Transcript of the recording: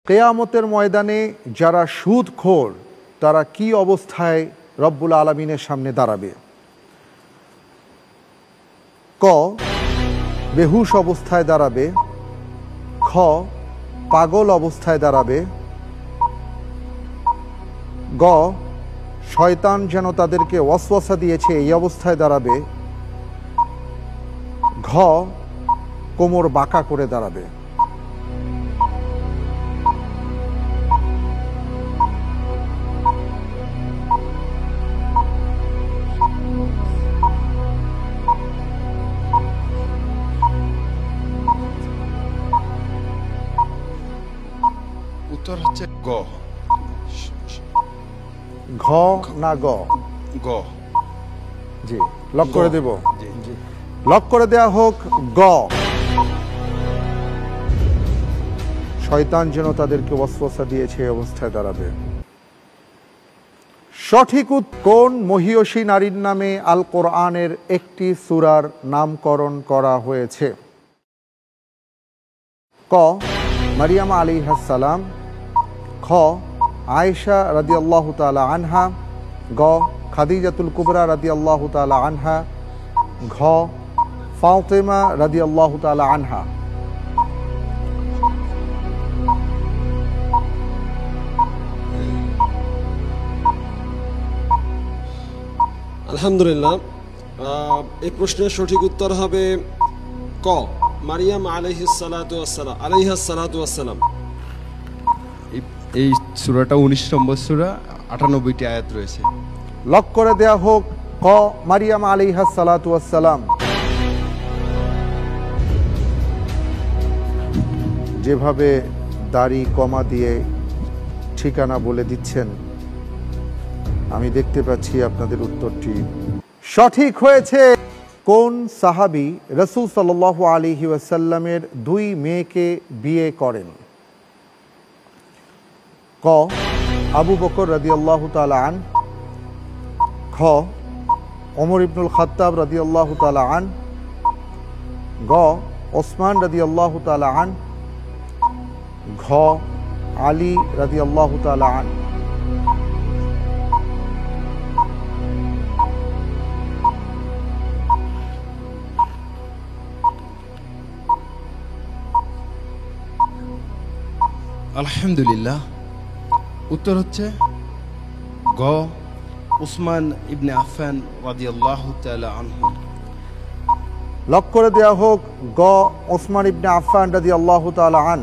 কিয়ামতের ময়দানে যারা সুদখোর তারা কি অবস্থায় রব্বুল আলামিনের সামনে দাঁড়াবে? ক, বেহুশ অবস্থায় দাঁড়াবে। খ, পাগল অবস্থায় দাঁড়াবে। গ, শয়তান যেন তাদেরকে ওয়াসওয়াসা দিয়েছে এই অবস্থায় দাঁড়াবে। ঘ, কোমর বাঁকা করে দাঁড়াবে। উত্তর হচ্ছে গ। ঘ না গ? গ। জি, লক করে দেব। জি। লক করে দেয়া হোক গ। শয়তান যেন তাদেরকে ওয়াসওয়াসা দিয়েছে এই অবস্থায় দাঁড়াবে। সঠিক কোন মহিয়সী নারীর নামে আল কোরআনের একটি সূরার নামকরণ করা হয়েছে? ক, মারিয়াম আলাইহিস সালাম। খ, আয়েশা রাদিয়াল্লাহু তাআলা আনহা। গ, খাদিজাতুল কুবরা রাদিয়াল্লাহু তাআলা আনহা। ঘ, ফাতিমা রাদিয়াল্লাহু তাআলা আনহা। আলহামদুলিল্লাহ, এই প্রশ্নের সঠিক উত্তর হবে ক, মারিয়াম আলাইহিস সালাতু ওয়াসসালাম। এই সূরাটা 19 নম্বর সূরা, 98টি আয়াত রয়েছে। লক করে দেয়া হোক ক, মারিয়াম আলাইহিস সালাতু ওয়াসসালাম। যেভাবে দাড়ি কমা দিয়ে ঠিকানা বলে দিচ্ছেন, আমি দেখতে পাচ্ছি আপনাদের উত্তরটি সঠিক হয়েছে। কোন সাহাবী রাসূল সাল্লাল্লাহু আলাইহি ওয়াসাল্লামের 2 মেয়েকে বিয়ে করেন? ক, আবু বকর রাদিয়াল্লাহু তাআলা আন। খ, ওমর ইবনুল খাত্তাব রাদিয়াল্লাহু তাআলা আন। গ, ওসমান রাদিয়াল্লাহু তাআলা আন। ঘ, আলী রাদিয়াল্লাহু তাআলা আন। আলহামদুলিল্লাহ, উত্তর হচ্ছে গ, উসমান ইবনে আফফান রাদিয়াল্লাহু তাআলা আনহু। লক করে দেয়া হোক গ, ওসমান ইবনে আফফান রাদিয়াল্লাহু তাআলা আন।